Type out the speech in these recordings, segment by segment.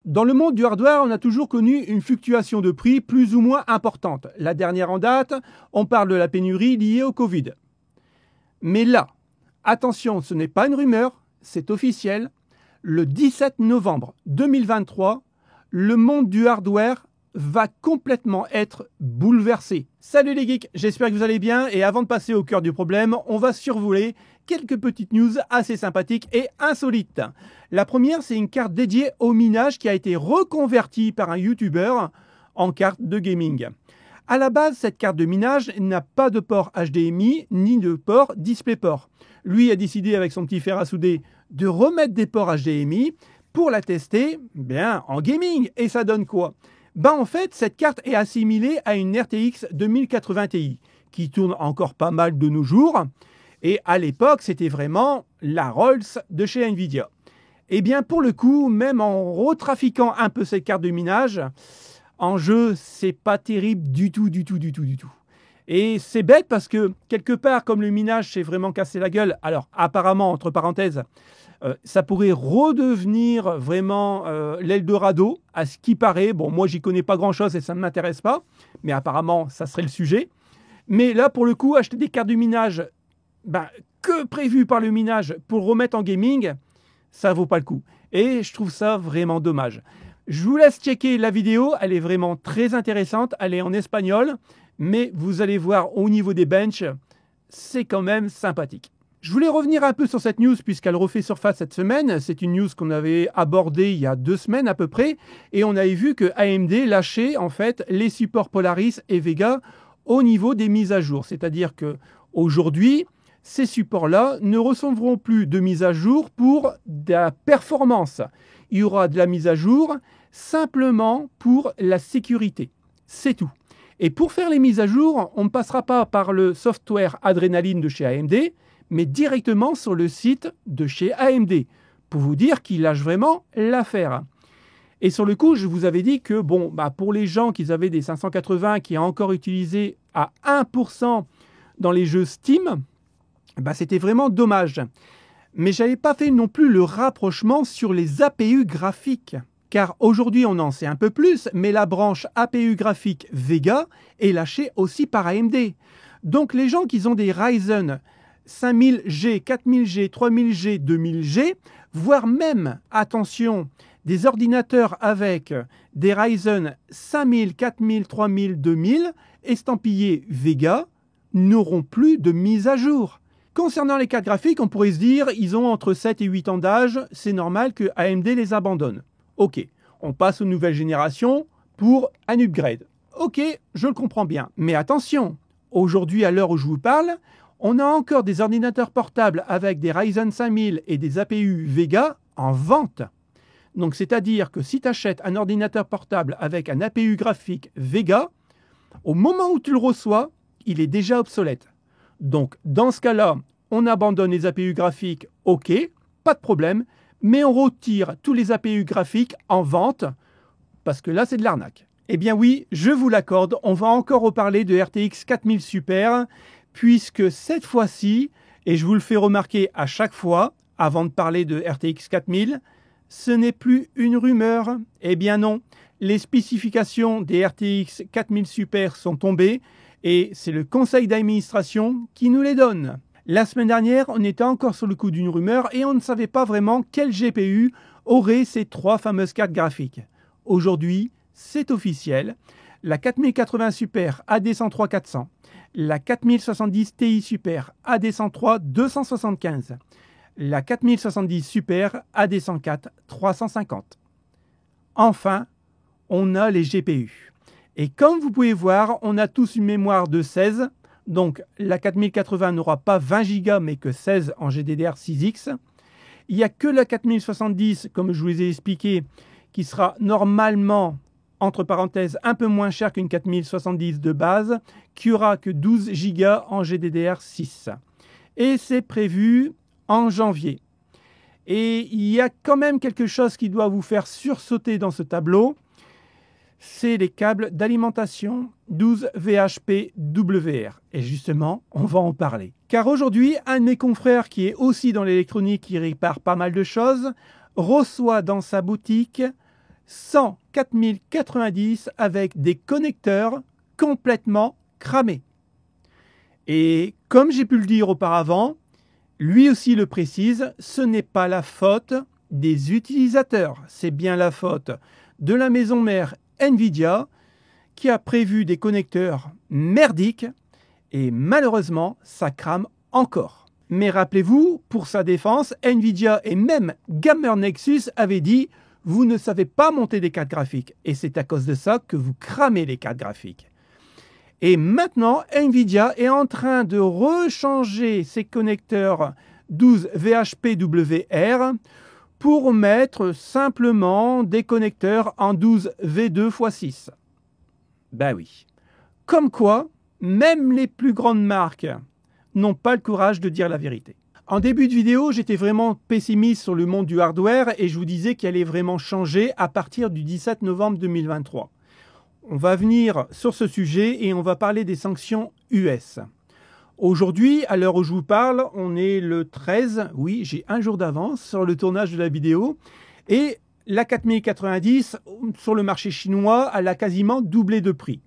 Dans le monde du hardware, on a toujours connu une fluctuation de prix plus ou moins importante. La dernière en date, on parle de la pénurie liée au Covid. Mais là, attention, ce n'est pas une rumeur, c'est officiel. Le 17 novembre 2023, le monde du hardware va complètement être bouleversé. Salut les geeks, j'espère que vous allez bien et avant de passer au cœur du problème, on va survoler quelques petites news assez sympathiques et insolites. La première, c'est une carte dédiée au minage qui a été reconvertie par un YouTuber en carte de gaming. À la base, cette carte de minage n'a pas de port HDMI ni de port DisplayPort. Lui a décidé avec son petit fer à souder de remettre des ports HDMI pour la tester en gaming. Et ça donne quoi ? En fait, cette carte est assimilée à une RTX 2080 Ti qui tourne encore pas mal de nos jours. Et à l'époque, c'était vraiment la Rolls de chez Nvidia. Et bien pour le coup, même en retrafiquant un peu cette carte de minage, en jeu, c'est pas terrible du tout. Et c'est bête parce que quelque part, comme le minage s'est vraiment cassé la gueule, alors apparemment, entre parenthèses, ça pourrait redevenir vraiment l'Eldorado, à ce qui paraît. Bon, moi, j'y connais pas grand-chose et ça ne m'intéresse pas, mais apparemment, ça serait le sujet. Mais là, pour le coup, acheter des cartes de minage que prévues par le minage pour remettre en gaming, ça vaut pas le coup. Et je trouve ça vraiment dommage. Je vous laisse checker la vidéo, elle est vraiment très intéressante, elle est en espagnol, mais vous allez voir au niveau des benches, c'est quand même sympathique. Je voulais revenir un peu sur cette news puisqu'elle refait surface cette semaine. C'est une news qu'on avait abordée il y a 2 semaines à peu près et on avait vu que AMD lâchait en fait les supports Polaris et Vega au niveau des mises à jour. C'est-à-dire que aujourd'hui, ces supports-là ne recevront plus de mise à jour pour de la performance. Il y aura de la mise à jour simplement pour la sécurité. C'est tout. Et pour faire les mises à jour, on ne passera pas par le software Adrenaline de chez AMD, mais directement sur le site de chez AMD, pour vous dire qu'ils lâchent vraiment l'affaire. Et sur le coup, je vous avais dit que pour les gens qui avaient des 580 qui ont encore utilisé à 1% dans les jeux Steam, c'était vraiment dommage. Mais je n'avais pas fait non plus le rapprochement sur les APU graphiques. Car aujourd'hui, on en sait un peu plus, mais la branche APU graphique Vega est lâchée aussi par AMD. Donc les gens qui ont des Ryzen 5000G, 4000G, 3000G, 2000G, voire même, attention, des ordinateurs avec des Ryzen 5000, 4000, 3000, 2000, estampillés Vega, n'auront plus de mise à jour. Concernant les cartes graphiques, on pourrait se dire ils ont entre 7 et 8 ans d'âge, c'est normal que AMD les abandonne. Ok, on passe aux nouvelles générations pour un upgrade. Ok, je le comprends bien. Mais attention, aujourd'hui, à l'heure où je vous parle, on a encore des ordinateurs portables avec des Ryzen 5000 et des APU Vega en vente. Donc, c'est-à-dire que si tu achètes un ordinateur portable avec un APU graphique Vega, au moment où tu le reçois, il est déjà obsolète. Donc, dans ce cas-là, on abandonne les APU graphiques, ok, pas de problème, mais on retire tous les APU graphiques en vente, parce que là, c'est de l'arnaque. Eh bien oui, je vous l'accorde, on va encore reparler de RTX 4000 Super, puisque cette fois-ci, et je vous le fais remarquer à chaque fois, avant de parler de RTX 4000, ce n'est plus une rumeur. Eh bien non, les spécifications des RTX 4000 Super sont tombées, et c'est le conseil d'administration qui nous les donne. La semaine dernière, on était encore sur le coup d'une rumeur et on ne savait pas vraiment quel GPU aurait ces 3 fameuses cartes graphiques. Aujourd'hui, c'est officiel. La 4080 Super AD103 400, la 4070 Ti Super AD103 275, la 4070 Super AD104 350. Enfin, on a les GPU. Et comme vous pouvez voir, on a tous une mémoire de 16. Donc la 4080 n'aura pas 20 Go mais que 16 en GDDR6X. Il n'y a que la 4070, comme je vous ai expliqué, qui sera normalement, entre parenthèses, un peu moins cher qu'une 4070 de base, qui aura que 12 Go en GDDR6. Et c'est prévu en janvier. Et il y a quand même quelque chose qui doit vous faire sursauter dans ce tableau. C'est les câbles d'alimentation 12 VHP-WR. Et justement, on va en parler. Car aujourd'hui, un de mes confrères qui est aussi dans l'électronique, qui répare pas mal de choses, reçoit dans sa boutique 100 4090 avec des connecteurs complètement cramés. Et comme j'ai pu le dire auparavant, lui aussi le précise, ce n'est pas la faute des utilisateurs, c'est bien la faute de la maison mère Nvidia qui a prévu des connecteurs merdiques et malheureusement ça crame encore. Mais rappelez-vous, pour sa défense, Nvidia et même Gamer Nexus avaient dit « Vous ne savez pas monter des cartes graphiques et c'est à cause de ça que vous cramez les cartes graphiques ». Et maintenant, Nvidia est en train de rechanger ses connecteurs 12 VHPWR pour mettre simplement des connecteurs en 12 V2x6. Ben oui. Comme quoi, même les plus grandes marques n'ont pas le courage de dire la vérité. En début de vidéo, j'étais vraiment pessimiste sur le monde du hardware et je vous disais qu'il allait vraiment changer à partir du 17 novembre 2023. On va venir sur ce sujet et on va parler des sanctions US. Aujourd'hui, à l'heure où je vous parle, on est le 13, oui, j'ai un jour d'avance sur le tournage de la vidéo, et la 4090 sur le marché chinois, elle a quasiment doublé de prix.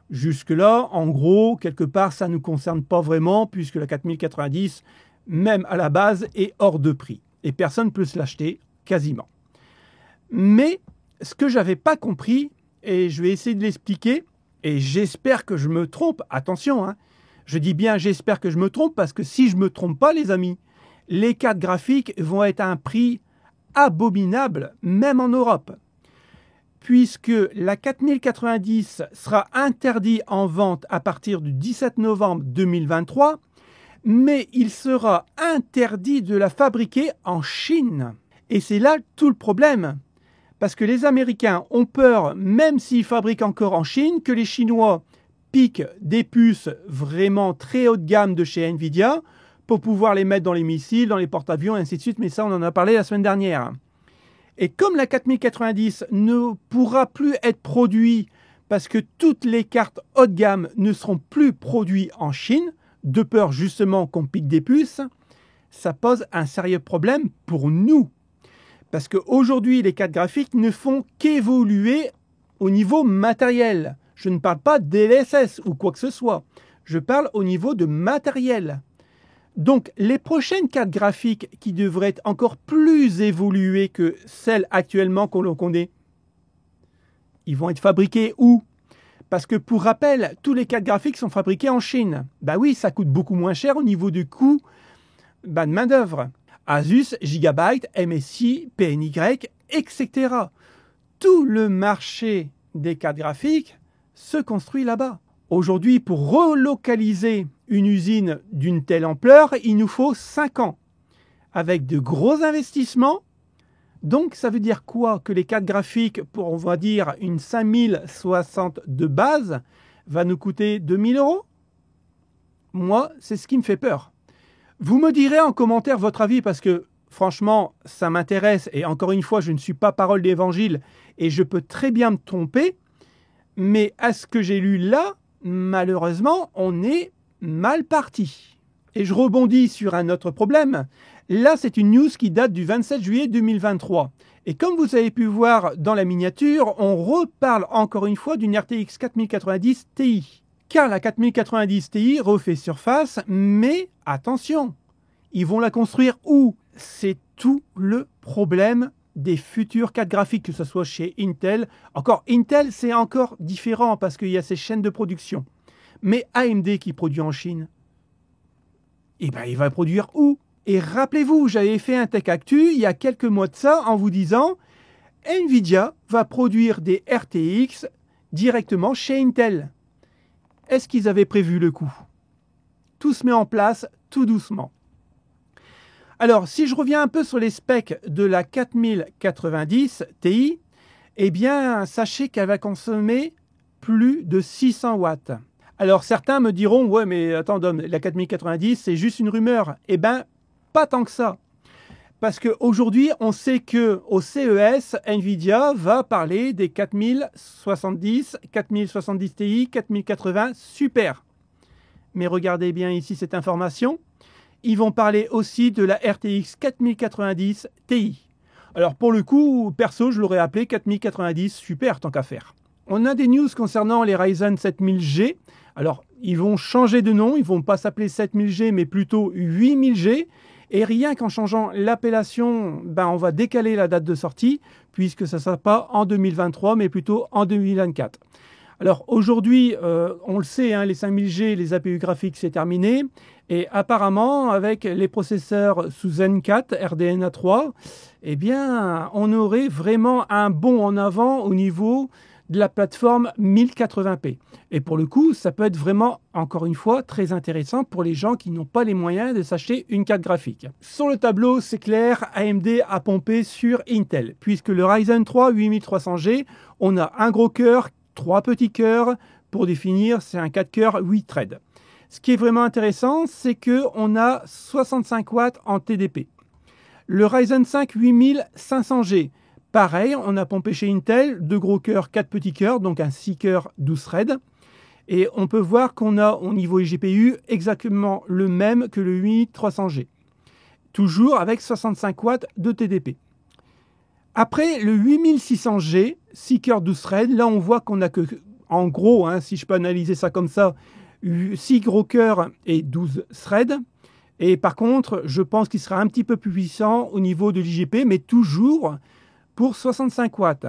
Jusque-là, en gros, quelque part, ça ne nous concerne pas vraiment, puisque la 4090, même à la base, est hors de prix. Et personne ne peut se l'acheter, quasiment. Mais, ce que je n'avais pas compris, et je vais essayer de l'expliquer, et j'espère que je me trompe, attention, hein, je dis bien j'espère que je me trompe, parce que si je ne me trompe pas, les amis, les cartes graphiques vont être à un prix abominable, même en Europe. Puisque la 4090 sera interdite en vente à partir du 17 novembre 2023, mais il sera interdit de la fabriquer en Chine. Et c'est là tout le problème. Parce que les Américains ont peur, même s'ils fabriquent encore en Chine, que les Chinois piquent des puces vraiment très haut de gamme de chez Nvidia pour pouvoir les mettre dans les missiles, dans les porte-avions, et ainsi de suite. Mais ça, on en a parlé la semaine dernière. Et comme la 4090 ne pourra plus être produite parce que toutes les cartes haut de gamme ne seront plus produites en Chine, de peur justement qu'on pique des puces, ça pose un sérieux problème pour nous. Parce qu'aujourd'hui, les cartes graphiques ne font qu'évoluer au niveau matériel. Je ne parle pas d'LSS ou quoi que ce soit. Je parle au niveau de matériel. Donc, les prochaines cartes graphiques qui devraient être encore plus évoluées que celles actuellement qu'on connaît, ils vont être fabriquées où? Parce que pour rappel, tous les cartes graphiques sont fabriquées en Chine. Ben oui, ça coûte beaucoup moins cher au niveau du coût de main-d'œuvre. Asus, Gigabyte, MSI, PNY, etc. Tout le marché des cartes graphiques se construit là-bas. Aujourd'hui, pour relocaliser une usine d'une telle ampleur, il nous faut 5 ans, avec de gros investissements. Donc, ça veut dire quoi? Que les cartes graphiques, pour, on va dire, une 5060 de base, va nous coûter 2000 €? Moi, c'est ce qui me fait peur. Vous me direz en commentaire votre avis, parce que, franchement, ça m'intéresse. Et encore une fois, je ne suis pas parole d'évangile, et je peux très bien me tromper. Mais à ce que j'ai lu là, malheureusement, on est mal parti. Et je rebondis sur un autre problème. Là, c'est une news qui date du 27 juillet 2023. Et comme vous avez pu voir dans la miniature, on reparle encore une fois d'une RTX 4090 Ti. Car la 4090 Ti refait surface, mais attention, ils vont la construire où? C'est tout le problème des futures cartes graphiques, que ce soit chez Intel. Encore, Intel, c'est encore différent parce qu'il y a ses chaînes de production. Mais AMD qui produit en Chine, eh ben, il va produire où? Et rappelez-vous, j'avais fait un Tech Actu il y a quelques mois de ça en vous disant Nvidia va produire des RTX directement chez Intel. Est-ce qu'ils avaient prévu le coup? Tout se met en place tout doucement. Alors, si je reviens un peu sur les specs de la 4090 Ti, eh bien, sachez qu'elle va consommer plus de 600 watts. Alors, certains me diront, ouais, mais attends, Dom, la 4090, c'est juste une rumeur. Eh bien, pas tant que ça. Parce qu'aujourd'hui, on sait qu'au CES, Nvidia va parler des 4070, 4070 Ti, 4080 Super. Mais regardez bien ici cette information. Ils vont parler aussi de la RTX 4090 Ti. Alors pour le coup, perso, je l'aurais appelé 4090 super tant qu'à faire. On a des news concernant les Ryzen 7000G. Alors, ils vont changer de nom, ils vont pas s'appeler 7000G, mais plutôt 8000G. Et rien qu'en changeant l'appellation, on va décaler la date de sortie, puisque ça ne sera pas en 2023, mais plutôt en 2024. Alors aujourd'hui, on le sait, les 5000G, les APU graphiques, c'est terminé. Et apparemment, avec les processeurs sous Zen 4, RDNA 3, on aurait vraiment un bond en avant au niveau de la plateforme 1080p. Et pour le coup, ça peut être vraiment, encore une fois, très intéressant pour les gens qui n'ont pas les moyens de s'acheter une carte graphique. Sur le tableau, c'est clair, AMD a pompé sur Intel, puisque le Ryzen 3 8300G, on a un gros cœur, 3 petits cœurs, pour définir, c'est un 4 cœurs 8 threads. Ce qui est vraiment intéressant, c'est qu'on a 65 watts en TDP. Le Ryzen 5 8500G, pareil, on a pompé chez Intel, 2 gros cœurs, 4 petits cœurs, donc un 6 cœurs 12 threads. Et on peut voir qu'on a au niveau GPU exactement le même que le 8300G. Toujours avec 65 watts de TDP. Après le 8600G, 6 cœurs 12 threads, là on voit qu'on a que, en gros, si je peux analyser ça comme ça, 6 gros cœurs et 12 threads. Et par contre, je pense qu'il sera un petit peu plus puissant au niveau de l'IGP, mais toujours pour 65 watts.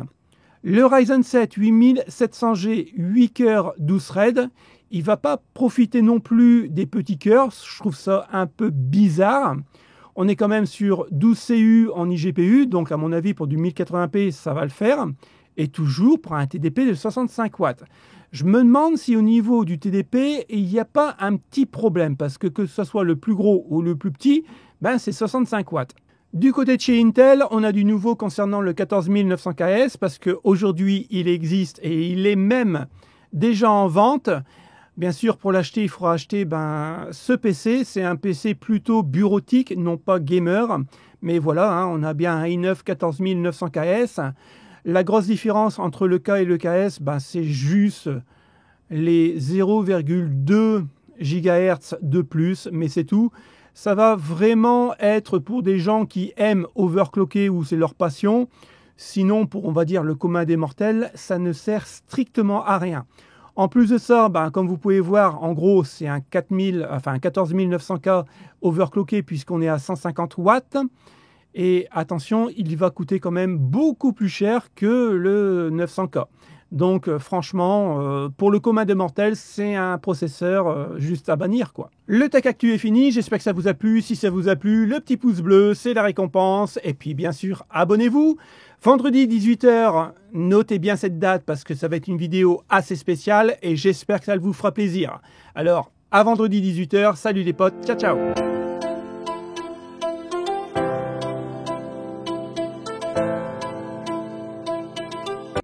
Le Ryzen 7 8700G 8 cœurs 12 threads, il ne va pas profiter non plus des petits cœurs, je trouve ça un peu bizarre. On est quand même sur 12 CU en iGPU, donc à mon avis pour du 1080p ça va le faire, et toujours pour un TDP de 65 watts. Je me demande si au niveau du TDP, il n'y a pas un petit problème, parce que ce soit le plus gros ou le plus petit, c'est 65 watts. Du côté de chez Intel, on a du nouveau concernant le 14900KS, parce qu'aujourd'hui il existe et il est même déjà en vente. Bien sûr, pour l'acheter, il faudra acheter ce PC. C'est un PC plutôt bureautique, non pas gamer. Mais voilà, on a bien un i9 14900KS. La grosse différence entre le K et le KS, c'est juste les 0,2 GHz de plus, mais c'est tout. Ça va vraiment être pour des gens qui aiment overclocker ou c'est leur passion. Sinon, pour, on va dire, le commun des mortels, ça ne sert strictement à rien. En plus de ça, comme vous pouvez voir, en gros, c'est un 14900K overclocké puisqu'on est à 150 watts. Et attention, il va coûter quand même beaucoup plus cher que le 900K. Donc franchement, pour le commun des mortels, c'est un processeur juste à bannir, quoi. Le Tech Actu est fini, j'espère que ça vous a plu. Si ça vous a plu, le petit pouce bleu, c'est la récompense. Et puis bien sûr, abonnez-vous. Vendredi 18h, notez bien cette date parce que ça va être une vidéo assez spéciale et j'espère que ça vous fera plaisir. Alors, à vendredi 18h, salut les potes, ciao ciao.